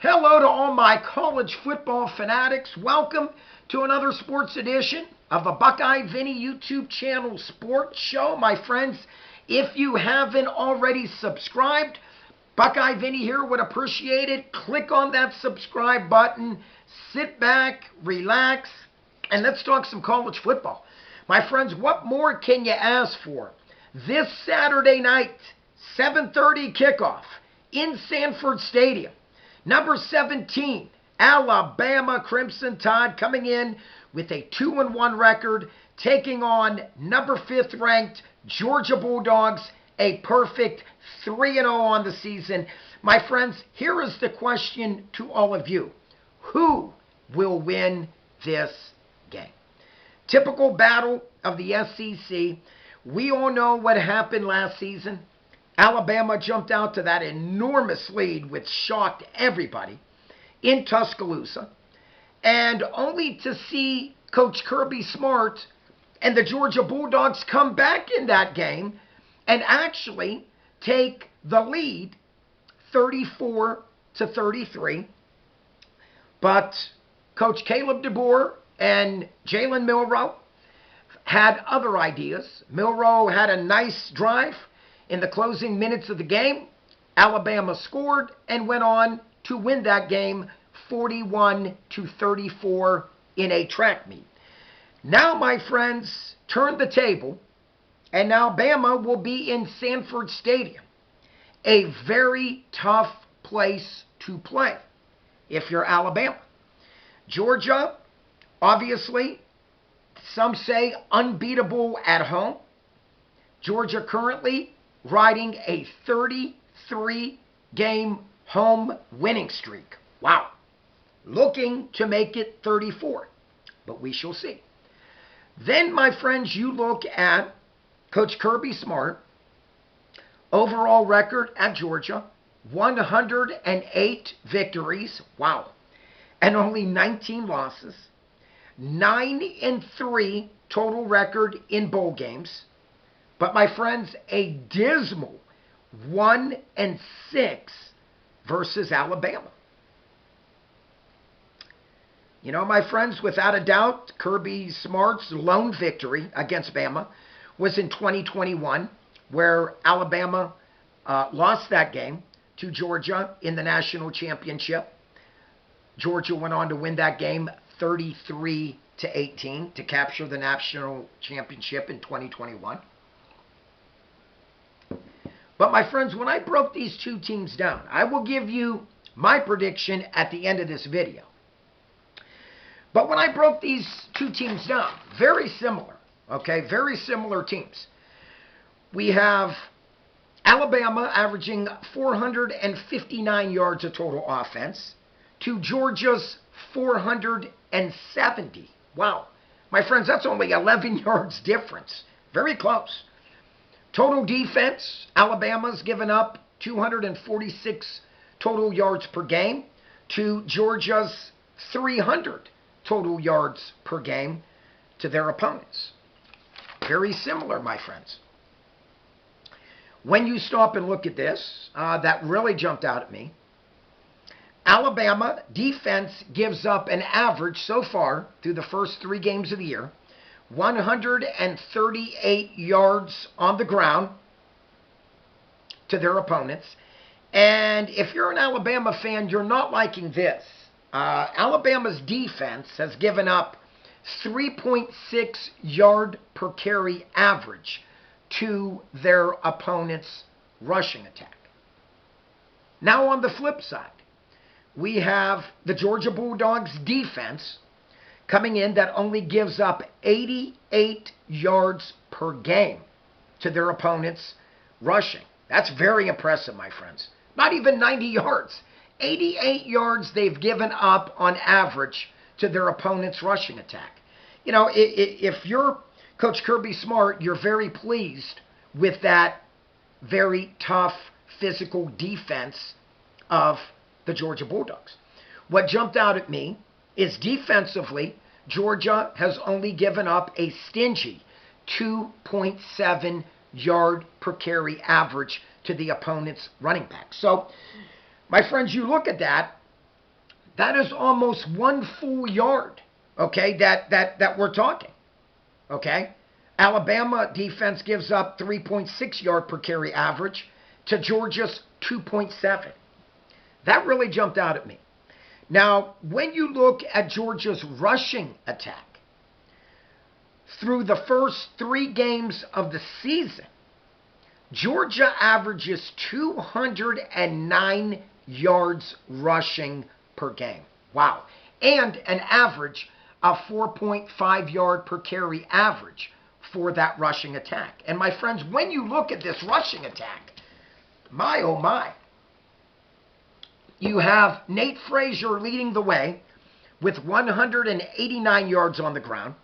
Hello to all my college football fanatics. Welcome to another sports edition of the Buckeye Vinny YouTube channel sports show. My friends, if you haven't already subscribed, Buckeye Vinny here would appreciate it. Click on that subscribe button, sit back, relax, and let's talk some college football. My friends, what more can you ask for? This Saturday night, 7:30 kickoff in Sanford Stadium. Number 17, Alabama Crimson Tide coming in with a 2-1 record, taking on number 5th ranked Georgia Bulldogs, a perfect 3-0 on the season. My friends, here is the question to all of you. Who will win this game? Typical battle of the SEC. We all know what happened last season. Alabama jumped out to that enormous lead, which shocked everybody, in Tuscaloosa. And only to see Coach Kirby Smart and the Georgia Bulldogs come back in that game and actually take the lead 34-33. But Coach Caleb DeBoer and Jalen Milroe had other ideas. Milroe had a nice drive. In the closing minutes of the game, Alabama scored and went on to win that game 41-34 in a track meet. Now, my friends, turn the table, and now Bama will be in Sanford Stadium, a very tough place to play if you're Alabama. Georgia, obviously, some say unbeatable at home. Georgia currently riding a 33-game home winning streak. Wow. Looking to make it 34. But we shall see. Then, my friends, you look at Coach Kirby Smart. Overall record at Georgia, 108 victories. Wow. And only 19 losses. 9-3 total record in bowl games. But, my friends, a dismal 1-6 versus Alabama. You know, my friends, without a doubt, Kirby Smart's lone victory against Bama was in 2021, where Alabama lost that game to Georgia in the national championship. Georgia went on to win that game 33-18 to capture the national championship in 2021. But, my friends, when I broke these two teams down, I will give you my prediction at the end of this video. But when I broke these two teams down, very similar, okay, very similar teams. We have Alabama averaging 459 yards of total offense to Georgia's 470. Wow. My friends, that's only 11 yards difference. Very close. Total defense, Alabama's given up 246 total yards per game to Georgia's 300 total yards per game to their opponents. Very similar, my friends. When you stop and look at this, that really jumped out at me. Alabama defense gives up an average so far through the first 3 games of the year, 138 yards on the ground to their opponents. And if you're an Alabama fan, you're not liking this. Alabama's defense has given up 3.6 yard per carry average to their opponent's rushing attack. Now on the flip side, we have the Georgia Bulldogs defense coming in that only gives up 88 yards per game to their opponents rushing. That's very impressive, my friends. Not even 90 yards. 88 yards they've given up on average to their opponent's rushing attack. You know, if you're Coach Kirby Smart, you're very pleased with that very tough physical defense of the Georgia Bulldogs. What jumped out at me is defensively, Georgia has only given up a stingy 2.7 yard per carry average to the opponent's running back. So, my friends, you look at that, That is almost 1 full yard, okay, that we're talking, okay? Alabama defense gives up 3.6 yard per carry average to Georgia's 2.7. That really jumped out at me. Now, when you look at Georgia's rushing attack, through the first 3 games of the season, Georgia averages 209 yards rushing per game. Wow. And an average of 4.5 yard per carry average for that rushing attack. And my friends, when you look at this rushing attack, my oh my, you have Nate Frazier leading the way with 189 yards on the ground,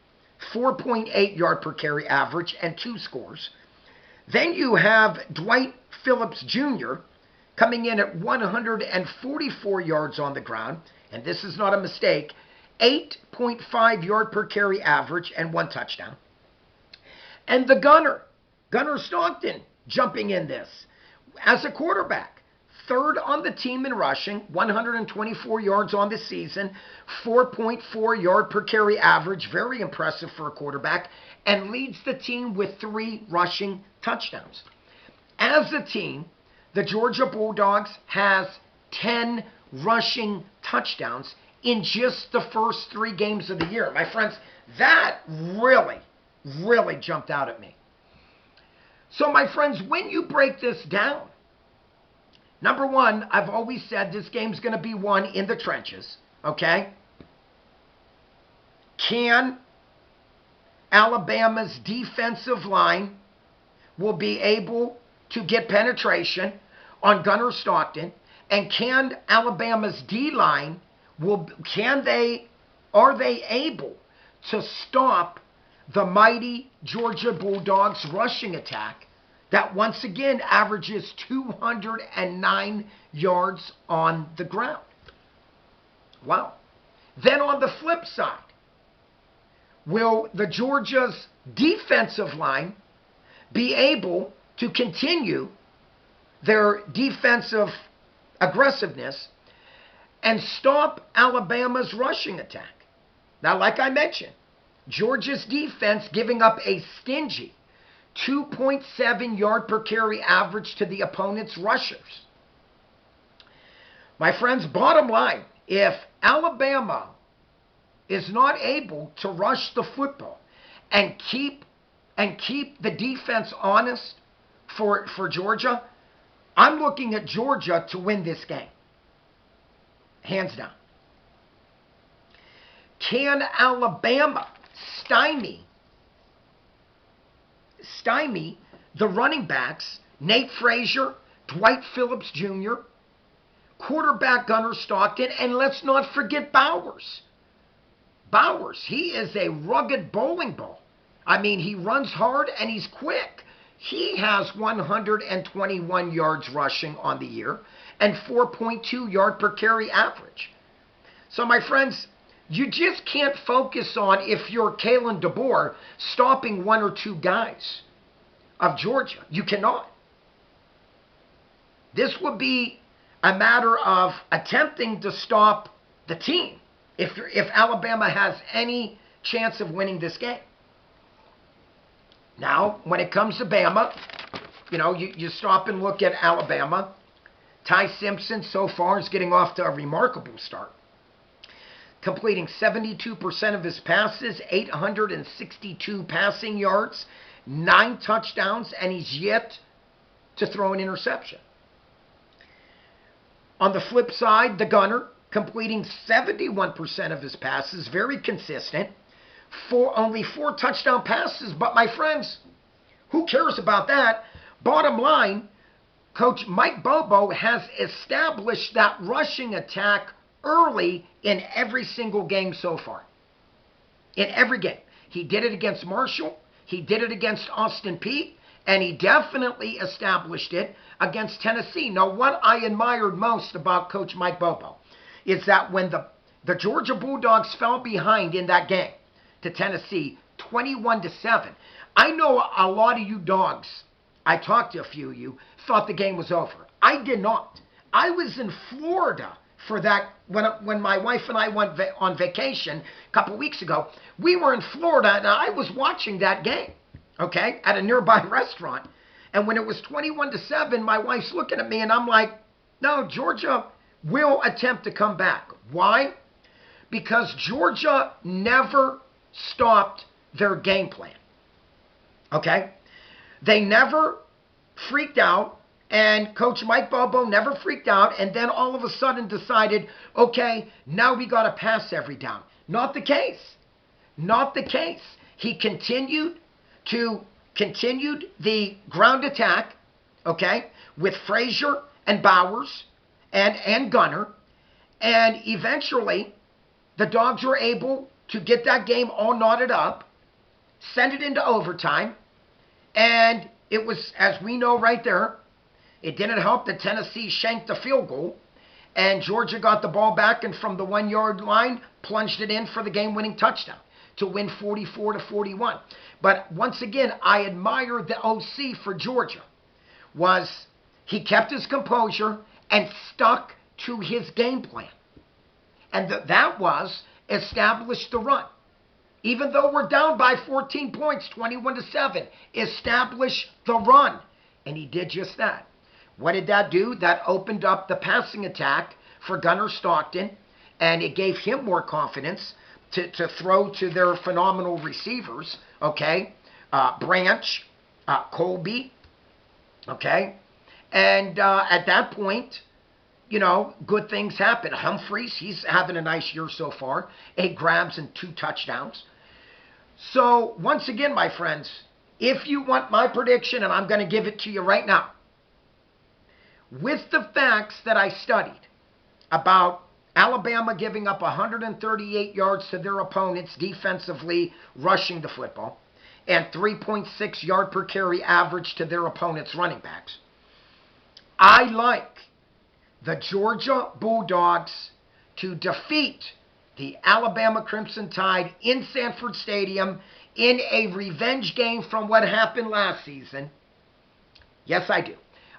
4.8 yard per carry average, and 2 scores. Then you have Dwight Phillips Jr. coming in at 144 yards on the ground, and this is not a mistake, 8.5 yard per carry average and 1 touchdown. And the Gunner Stockton, jumping in this as a quarterback. 3rd on the team in rushing, 124 yards on the season, 4.4 yard per carry average, very impressive for a quarterback, and leads the team with 3 rushing touchdowns. As a team, the Georgia Bulldogs has 10 rushing touchdowns in just the first 3 games of the year. My friends, that really jumped out at me. So my friends, when you break this down, number one, I've always said this game's going to be won in the trenches, okay? Can Alabama's defensive line will be able to get penetration on Gunner Stockton, and can Alabama's D-line are they able to stop the mighty Georgia Bulldogs rushing attack that once again averages 209 yards on the ground? Wow. Then on the flip side, will the Georgia's defensive line be able to continue their defensive aggressiveness and stop Alabama's rushing attack? Now, like I mentioned, Georgia's defense giving up a stingy 2.7 yard per carry average to the opponent's rushers. My friends, bottom line, if Alabama is not able to rush the football and keep the defense honest for Georgia, I'm looking at Georgia to win this game. Hands down. Can Alabama stymie the running backs, Nate Frazier, Dwight Phillips Jr., quarterback Gunner Stockton, and let's not forget Bowers. Bowers, he is a rugged bowling ball. I mean, he runs hard and he's quick. He has 121 yards rushing on the year and 4.2 yard per carry average. So, my friends, you just can't focus on, if you're Kalen DeBoer, stopping 1 or 2 guys of Georgia. You cannot. This would be a matter of attempting to stop the team if Alabama has any chance of winning this game. Now, when it comes to Bama, you stop and look at Alabama. Ty Simpson so far is getting off to a remarkable start, completing 72% of his passes, 862 passing yards, 9 touchdowns, and he's yet to throw an interception. On the flip side, the Gunner, completing 71% of his passes, very consistent, only 4 touchdown passes. But my friends, who cares about that? Bottom line, Coach Mike Bobo has established that rushing attack early in every single game so far. In every game. He did it against Marshall. He did it against Austin Peay. And he definitely established it against Tennessee. Now, what I admired most about Coach Mike Bobo is that when the Georgia Bulldogs fell behind in that game to Tennessee, 21-7, I know a lot of you dogs, I talked to a few of you, thought the game was over. I did not. I was in Florida for that when my wife and I went on vacation a couple weeks ago. We were in Florida, and I was watching that game, okay, at a nearby restaurant. And when it was 21-7, my wife's looking at me, and I'm like, no, Georgia will attempt to come back. Why? Because Georgia never stopped their game plan, okay? They never freaked out, and Coach Mike Bobo never freaked out, and then all of a sudden decided, okay, now we got to pass every down. Not the case. Not the case. He continued the ground attack, okay, with Frazier and Bowers and Gunner, and eventually the Dogs were able to get that game all knotted up, send it into overtime, and it was, as we know right there, it didn't help that Tennessee shanked the field goal, and Georgia got the ball back and from the 1 yard line plunged it in for the game-winning touchdown to win 44-41. But once again, I admire the OC for Georgia. He kept his composure and stuck to his game plan. And that was establish the run. Even though we're down by 14 points, 21-7, establish the run. And he did just that. What did that do? That opened up the passing attack for Gunnar Stockton, and it gave him more confidence to throw to their phenomenal receivers, okay? Branch, Colby, okay? And at that point, you know, good things happen. Humphreys, he's having a nice year so far. 8 grabs and 2 touchdowns. So, once again, my friends, if you want my prediction, and I'm going to give it to you right now, with the facts that I studied about Alabama giving up 138 yards to their opponents defensively rushing the football, and 3.6 yard per carry average to their opponents' running backs, I like the Georgia Bulldogs to defeat the Alabama Crimson Tide in Sanford Stadium in a revenge game from what happened last season. Yes, I do.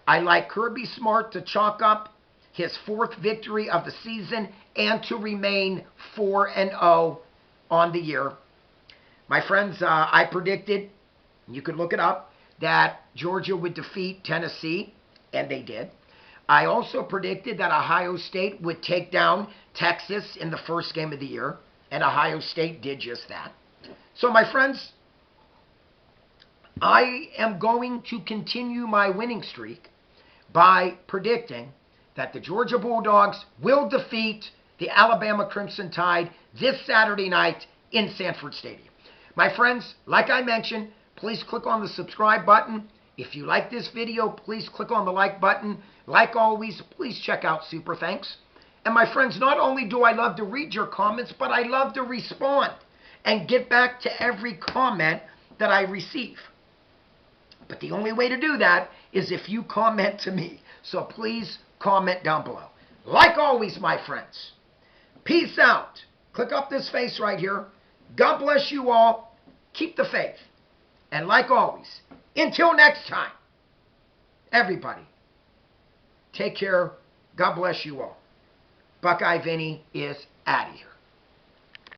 I like Kirby Smart to chalk up his 4th victory of the season and to remain 4-0 on the year. My friends, I predicted, you could look it up, that Georgia would defeat Tennessee, and they did. I also predicted that Ohio State would take down Texas in the first game of the year, and Ohio State did just that. So, my friends, I am going to continue my winning streak by predicting that the Georgia Bulldogs will defeat the Alabama Crimson Tide this Saturday night in Sanford Stadium. My friends, like I mentioned, please click on the subscribe button. If you like this video, please click on the like button. Like always, please check out Super Thanks. And my friends, not only do I love to read your comments, but I love to respond and get back to every comment that I receive. But the only way to do that is if you comment to me. So please comment down below. Like always, my friends, peace out. Click up this face right here. God bless you all. Keep the faith. And like always, until next time, everybody, take care. God bless you all. Buckeye Vinny is out of here.